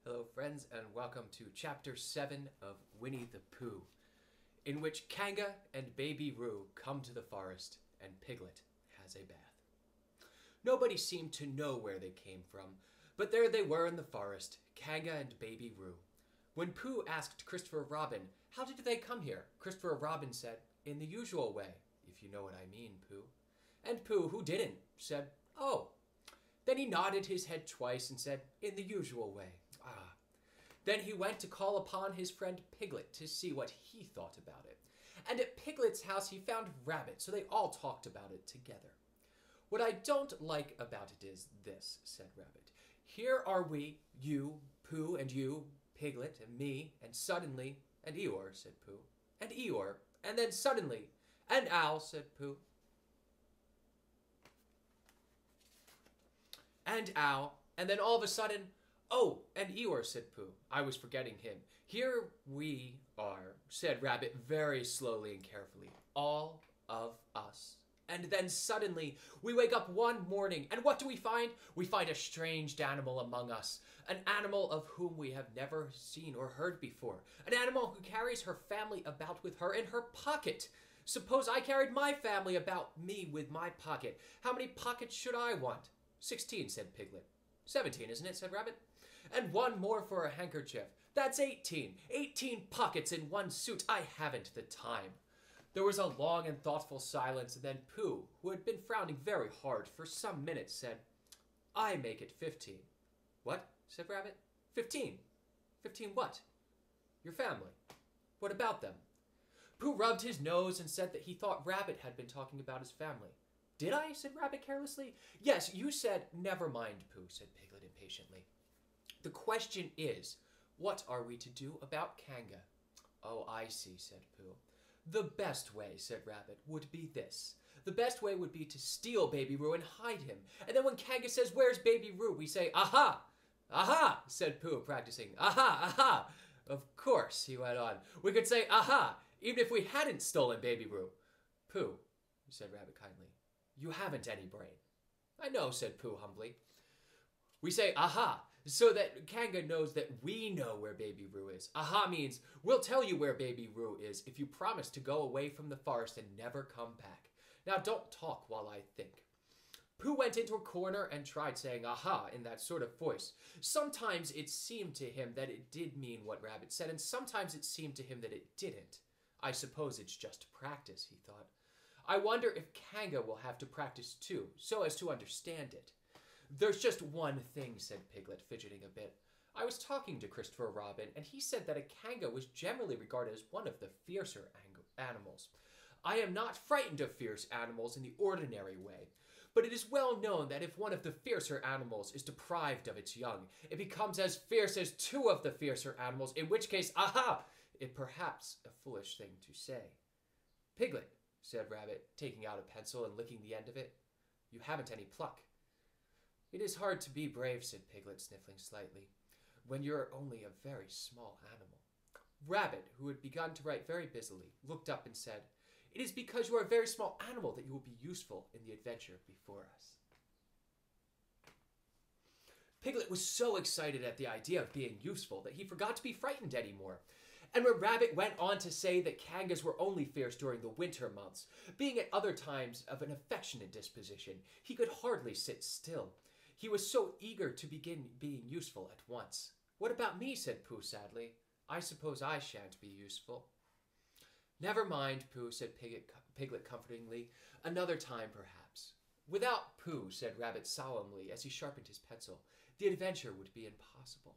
Hello friends and welcome to chapter 7 of Winnie the Pooh, in which Kanga and Baby Roo come to the forest and Piglet has a bath. Nobody seemed to know where they came from, but there they were in the forest, Kanga and Baby Roo. When Pooh asked Christopher Robin, "How did they come here?" Christopher Robin said, "In the usual way, if you know what I mean, Pooh." And Pooh, who didn't, said, "Oh." Then he nodded his head twice and said, "In the usual way. Ah." Then he went to call upon his friend Piglet to see what he thought about it. And at Piglet's house he found Rabbit, so they all talked about it together. "What I don't like about it is this," said Rabbit. "Here are we, you, Pooh, and you, Piglet, and me, and suddenly, and Eeyore," said Pooh, "and Eeyore, and then suddenly, and Owl," said Pooh. "And Owl, and then all of a sudden, oh, and Eeyore," said Pooh. "I was forgetting him. Here we are," said Rabbit very slowly and carefully. "All of us. And then suddenly we wake up one morning, and what do we find? We find a strange animal among us. An animal of whom we have never seen or heard before. An animal who carries her family about with her in her pocket. Suppose I carried my family about me with my pocket. How many pockets should I want?" 16, said Piglet. 17, isn't it? Said Rabbit. "And one more for a handkerchief. That's 18. 18 pockets in one suit. I haven't the time." There was a long and thoughtful silence, and then Pooh, who had been frowning very hard for some minutes, said, "I make it 15. "What?" said Rabbit. 15. 15 what? "Your family. What about them?" Pooh rubbed his nose and said that he thought Rabbit had been talking about his family. "Did I?" said Rabbit carelessly. "Yes, you said—" "Never mind, Pooh," said Piglet impatiently. "The question is, what are we to do about Kanga?" "Oh, I see," said Pooh. "The best way," said Rabbit, "would be this. The best way would be to steal Baby Roo and hide him. And then when Kanga says, 'Where's Baby Roo?' we say, 'Aha!'" "Aha!" said Pooh, practicing. "Aha! Aha!" "Of course," he went on, "we could say 'Aha!' even if we hadn't stolen Baby Roo." "Pooh," said Rabbit kindly, "you haven't any brain." "I know," said Pooh humbly. "We say 'Aha!' so that Kanga knows that we know where Baby Roo is. Aha means, 'We'll tell you where Baby Roo is if you promise to go away from the forest and never come back.' Now don't talk while I think." Pooh went into a corner and tried saying "Aha" in that sort of voice. Sometimes it seemed to him that it did mean what Rabbit said, and sometimes it seemed to him that it didn't. "I suppose it's just practice," he thought. "I wonder if Kanga will have to practice too, so as to understand it." "There's just one thing," said Piglet, fidgeting a bit. "I was talking to Christopher Robin, and he said that a Kanga was generally regarded as one of the fiercer animals. I am not frightened of fierce animals in the ordinary way, but it is well known that if one of the fiercer animals is deprived of its young, it becomes as fierce as two of the fiercer animals, in which case, aha! It perhaps a foolish thing to say." "Piglet," said Rabbit, taking out a pencil and licking the end of it, "you haven't any pluck." "It is hard to be brave," said Piglet, sniffling slightly, "when you're only a very small animal." Rabbit, who had begun to write very busily, looked up and said, "It is because you are a very small animal that you will be useful in the adventure before us." Piglet was so excited at the idea of being useful that he forgot to be frightened anymore. And when Rabbit went on to say that Kangas were only fierce during the winter months, being at other times of an affectionate disposition, he could hardly sit still. He was so eager to begin being useful at once. "What about me?" said Pooh sadly. "I suppose I shan't be useful." "Never mind, Pooh," said Piglet comfortingly. "Another time, perhaps." "Without Pooh," said Rabbit solemnly as he sharpened his pencil, "the adventure would be impossible."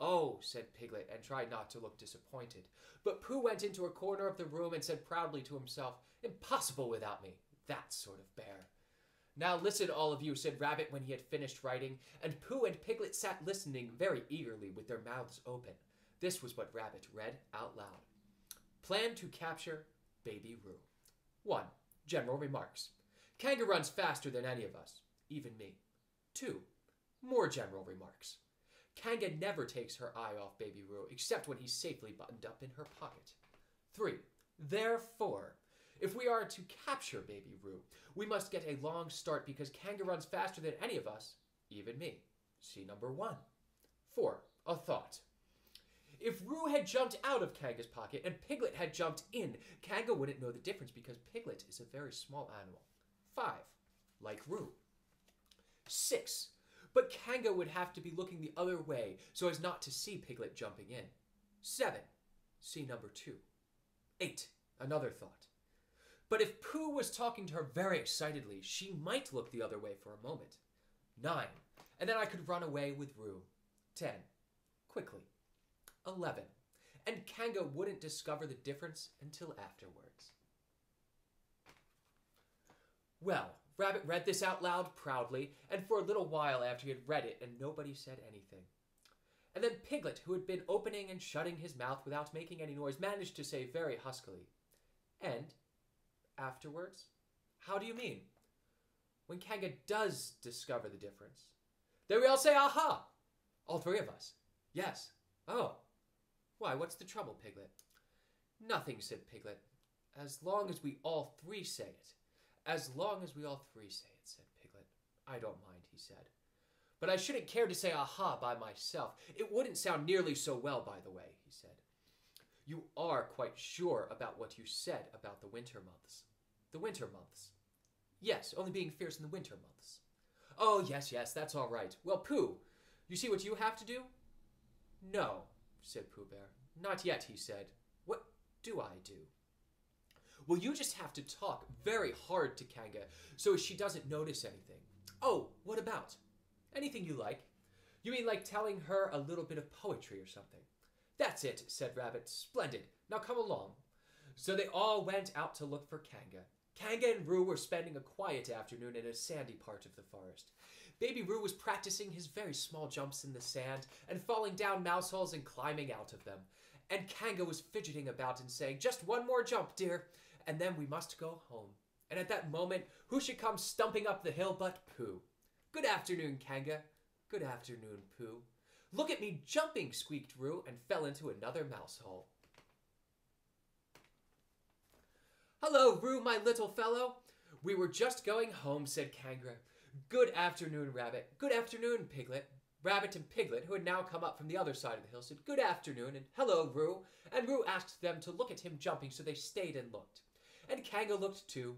"Oh," said Piglet, and tried not to look disappointed. But Pooh went into a corner of the room and said proudly to himself, "Impossible without me, that sort of bear." "Now listen, all of you," said Rabbit when he had finished writing, and Pooh and Piglet sat listening very eagerly with their mouths open. This was what Rabbit read out loud. "Plan to capture Baby Roo. 1. General remarks. Kanga runs faster than any of us, even me. 2. More general remarks. Kanga never takes her eye off Baby Roo, except when he's safely buttoned up in her pocket. 3. Therefore, if we are to capture Baby Roo, we must get a long start because Kanga runs faster than any of us, even me. See number 1. 4. If Roo had jumped out of Kanga's pocket and Piglet had jumped in, Kanga wouldn't know the difference because Piglet is a very small animal. 5. Like Roo. 6. But Kanga would have to be looking the other way so as not to see Piglet jumping in. 7. See number 2. 8. Another thought. But if Pooh was talking to her very excitedly, she might look the other way for a moment. 9. And then I could run away with Roo. 10. Quickly. 11. And Kanga wouldn't discover the difference until afterwards. Well, Rabbit read this out loud proudly, and for a little while after he had read it, and nobody said anything. And then Piglet, who had been opening and shutting his mouth without making any noise, managed to say very huskily, "And afterwards? How do you mean?" When Kanga does discover the difference. Then we all say, "Aha!" All 3 of us. Yes. Oh. Why, what's the trouble, Piglet? Nothing, said Piglet. As long as we all 3 say it. As long as we all 3 say it, said Piglet. I don't mind, he said. But I shouldn't care to say aha by myself. It wouldn't sound nearly so well, by the way, he said. You are quite sure about what you said about the winter months. The winter months. Yes, only being fierce in the winter months. Oh, yes, that's all right. Well, Pooh, you see what you have to do? No, said Pooh Bear. Not yet, he said. What do I do? Well, you just have to talk very hard to Kanga so she doesn't notice anything. Oh, what about? Anything you like. You mean like telling her a little bit of poetry or something? That's it, said Rabbit. Splendid. Now come along. So they all went out to look for Kanga. Kanga and Roo were spending a quiet afternoon in a sandy part of the forest. Baby Roo was practicing his very small jumps in the sand and falling down mouse holes and climbing out of them. And Kanga was fidgeting about and saying, just one more jump, dear, and then we must go home. And at that moment, who should come stumping up the hill but Pooh? Good afternoon, Kanga. Good afternoon, Pooh. Look at me jumping, squeaked Roo, and fell into another mouse hole. Hello, Roo, my little fellow. We were just going home, said Kanga. Good afternoon, Rabbit. Good afternoon, Piglet. Rabbit and Piglet, who had now come up from the other side of the hill, said, good afternoon, and hello, Roo. And Roo asked them to look at him jumping, so they stayed and looked. And Kanga looked too.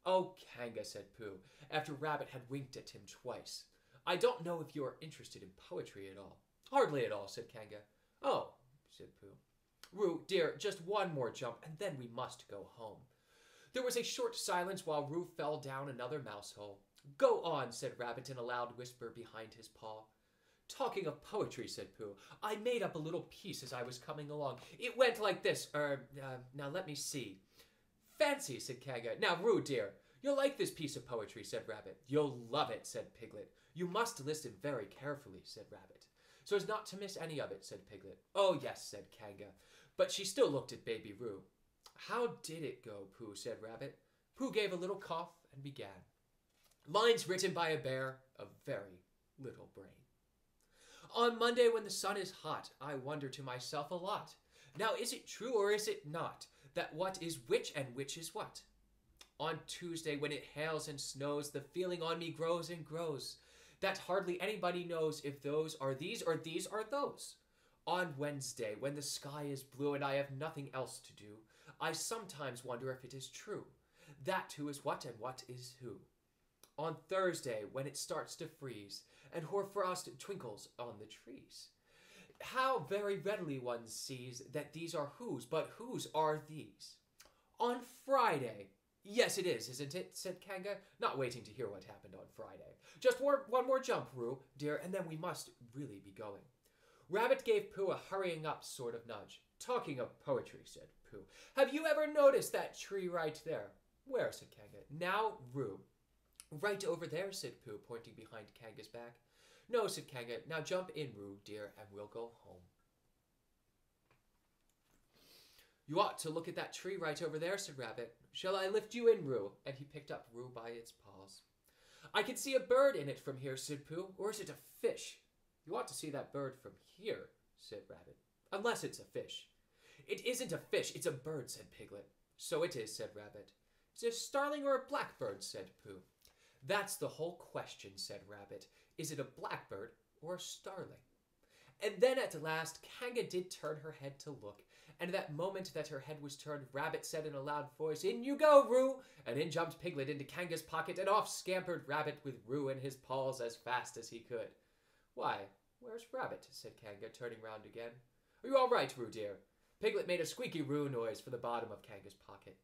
Oh, Kanga, said Pooh, after Rabbit had winked at him twice. I don't know if you are interested in poetry at all. Hardly at all, said Kanga. Oh, said Pooh. Roo, dear, just one more jump, and then we must go home. There was a short silence while Roo fell down another mouse hole. Go on, said Rabbit in a loud whisper behind his paw. Talking of poetry, said Pooh, I made up a little piece as I was coming along. It went like this, now let me see. Fancy, said Kanga. Now, Roo, dear, you'll like this piece of poetry, said Rabbit. You'll love it, said Piglet. You must listen very carefully, said Rabbit, so as not to miss any of it, said Piglet. Oh, yes, said Kanga, but she still looked at Baby Roo. How did it go, Pooh, said Rabbit. Pooh gave a little cough and began. Lines written by a bear of very little brain. On Monday when the sun is hot, I wonder to myself a lot. Now is it true or is it not, that what is which and which is what? On Tuesday when it hails and snows, the feeling on me grows and grows, that hardly anybody knows if those are these or these are those. On Wednesday when the sky is blue and I have nothing else to do, I sometimes wonder if it is true, that who is what and what is who. On Thursday, when it starts to freeze, and hoarfrost twinkles on the trees, how very readily one sees that these are whose, but whose are these. On Friday, yes it is, isn't it, said Kanga, not waiting to hear what happened on Friday. Just one more jump, Roo, dear, and then we must really be going. Rabbit gave Pooh a hurrying up sort of nudge. Talking of poetry, said Pooh, have you ever noticed that tree right there? Where, said Kanga. Now, Roo. Right over there, said Pooh, pointing behind Kanga's back. No, said Kanga. Now jump in, Roo, dear, and we'll go home. You ought to look at that tree right over there, said Rabbit. Shall I lift you in, Roo? And he picked up Roo by its paws. I can see a bird in it from here, said Pooh. Or is it a fish? You ought to see that bird from here, said Rabbit. Unless it's a fish. It isn't a fish, it's a bird, said Piglet. So it is, said Rabbit. Is it a starling or a blackbird, said Pooh. That's the whole question, said Rabbit. Is it a blackbird or a starling? And then at last, Kanga did turn her head to look. And at that moment that her head was turned, Rabbit said in a loud voice, "In you go, Roo!" And in jumped Piglet into Kanga's pocket, and off scampered Rabbit with Roo in his paws as fast as he could. "Why, where's Rabbit?" said Kanga, turning round again. "Are you all right, Roo dear?" Piglet made a squeaky Roo noise from the bottom of Kanga's pocket.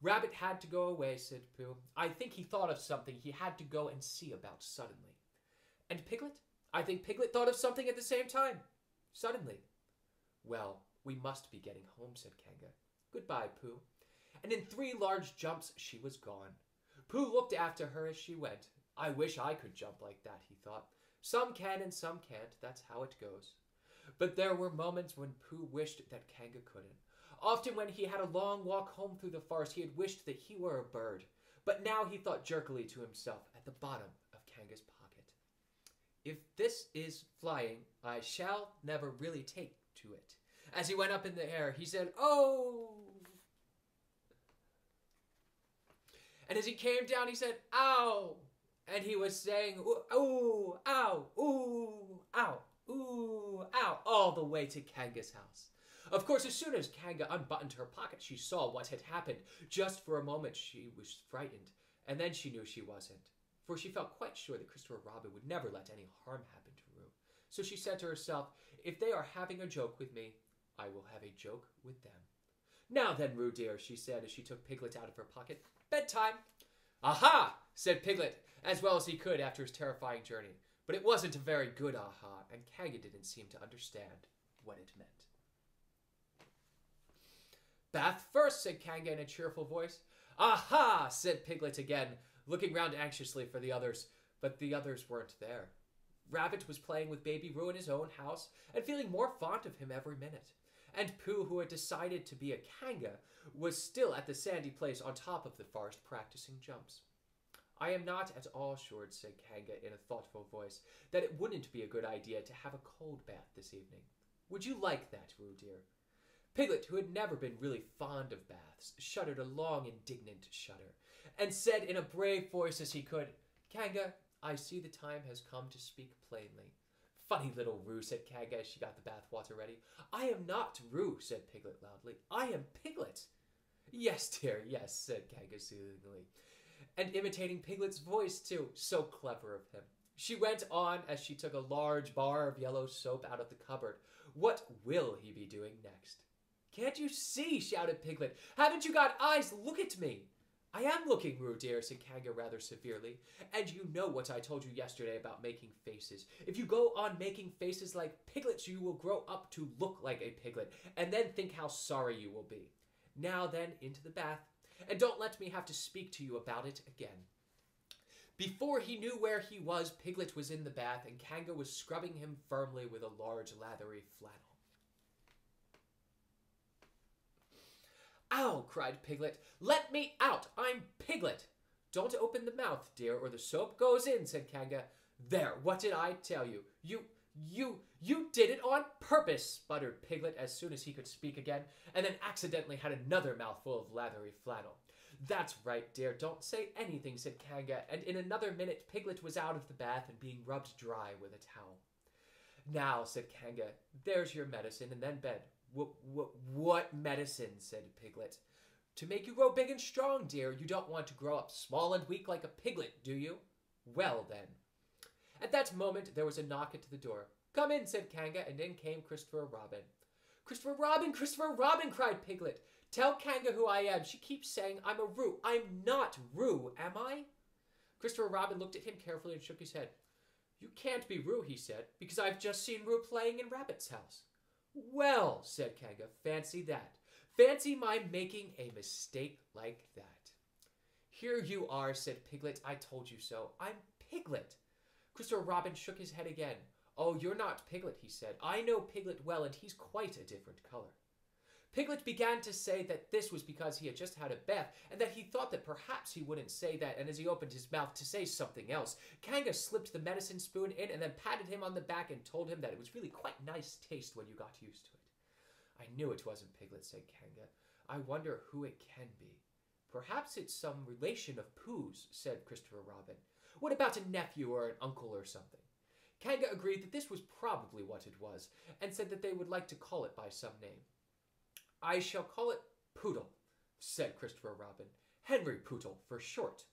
"Rabbit had to go away," said Pooh. "I think he thought of something he had to go and see about suddenly." "And Piglet?" "I think Piglet thought of something at the same time. Suddenly." "Well, we must be getting home," said Kanga. "Goodbye, Pooh." And in 3 large jumps, she was gone. Pooh looked after her as she went. "I wish I could jump like that," he thought. "Some can and some can't. That's how it goes." But there were moments when Pooh wished that Kanga couldn't. Often when he had a long walk home through the forest, he had wished that he were a bird. But now he thought jerkily to himself at the bottom of Kanga's pocket, "If this is flying, I shall never really take to it." As he went up in the air, he said, "Oh!" And as he came down, he said, "Ow!" And he was saying, "Ooh, ow, ooh, ow, ooh, ow," all the way to Kanga's house. Of course, as soon as Kanga unbuttoned her pocket, she saw what had happened. Just for a moment, she was frightened, and then she knew she wasn't, for she felt quite sure that Christopher Robin would never let any harm happen to Roo. So she said to herself, "If they are having a joke with me, I will have a joke with them." "Now then, Roo dear," she said as she took Piglet out of her pocket, "bedtime." "Aha!" said Piglet, as well as he could after his terrifying journey. But it wasn't a very good aha, and Kanga didn't seem to understand what it meant. "Bath first," said Kanga in a cheerful voice. "Aha!" said Piglet again, looking round anxiously for the others, but the others weren't there. Rabbit was playing with baby Roo in his own house and feeling more fond of him every minute. And Pooh, who had decided to be a Kanga, was still at the sandy place on top of the forest practicing jumps. "I am not at all sure," said Kanga in a thoughtful voice, "that it wouldn't be a good idea to have a cold bath this evening. Would you like that, Roo dear?" Piglet, who had never been really fond of baths, shuddered a long, indignant shudder, and said in a brave voice as he could, "Kanga, I see the time has come to speak plainly." "Funny little Roo," said Kanga as she got the bath water ready. "I am not Roo," said Piglet loudly. "I am Piglet." "Yes, dear, yes," said Kanga soothingly, and imitating Piglet's voice too. So clever of him. She went on as she took a large bar of yellow soap out of the cupboard. What will he be doing next? "Can't you see?" shouted Piglet. "Haven't you got eyes? Look at me." "I am looking, Roo dear," said Kanga rather severely. "And you know what I told you yesterday about making faces. If you go on making faces like Piglets, you will grow up to look like a piglet, and then think how sorry you will be. Now then, into the bath, and don't let me have to speak to you about it again." Before he knew where he was, Piglet was in the bath, and Kanga was scrubbing him firmly with a large lathery flannel. "Ow!" cried Piglet. "Let me out! I'm Piglet!" "Don't open the mouth, dear, or the soap goes in," said Kanga. "There, what did I tell you? You did it on purpose," sputtered Piglet as soon as he could speak again, and then accidentally had another mouthful of lathery flannel. "That's right, dear, don't say anything," said Kanga, and in another minute Piglet was out of the bath and being rubbed dry with a towel. "Now," said Kanga, "there's your medicine, and then bed." What medicine?" said Piglet. "To make you grow big and strong, dear. You don't want to grow up small and weak like a piglet, do you? Well, then." At that moment, there was a knock at the door. "Come in," said Kanga, and in came Christopher Robin. "Christopher Robin! Christopher Robin!" cried Piglet. "Tell Kanga who I am. She keeps saying I'm a Roo. I'm not Roo, am I?" Christopher Robin looked at him carefully and shook his head. "You can't be Roo," he said, "because I've just seen Roo playing in Rabbit's house." "Well," said Kanga, "fancy that. Fancy my making a mistake like that." "Here you are," said Piglet. "I told you so. I'm Piglet." Christopher Robin shook his head again. "Oh, you're not Piglet," he said. "I know Piglet well, and he's quite a different color." Piglet began to say that this was because he had just had a bath, and that he thought that perhaps he wouldn't say that, and as he opened his mouth to say something else, Kanga slipped the medicine spoon in and then patted him on the back and told him that it was really quite nice taste when you got used to it. "I knew it wasn't Piglet," said Kanga. "I wonder who it can be." "Perhaps it's some relation of Pooh's," said Christopher Robin. "What about a nephew or an uncle or something?" Kanga agreed that this was probably what it was, and said that they would like to call it by some name. "I shall call it Poodle," said Christopher Robin. "Henry Pootle for short."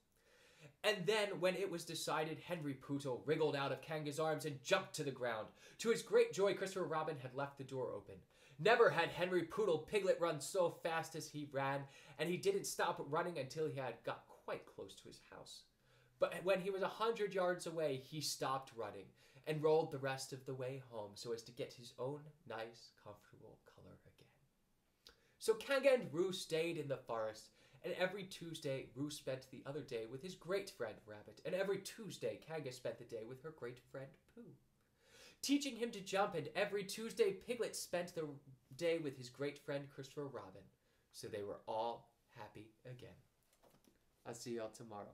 And then, when it was decided, Henry Pootle wriggled out of Kanga's arms and jumped to the ground. To his great joy, Christopher Robin had left the door open. Never had Henry Pootle Piglet run so fast as he ran, and he didn't stop running until he had got quite close to his house. But when he was 100 yards away, he stopped running and rolled the rest of the way home so as to get his own nice, comfortable color again. So Kanga and Roo stayed in the forest, and every Tuesday Roo spent the other day with his great friend Rabbit, and every Tuesday Kanga spent the day with her great friend Pooh, teaching him to jump, and every Tuesday Piglet spent the day with his great friend Christopher Robin. So they were all happy again. I'll see y'all tomorrow.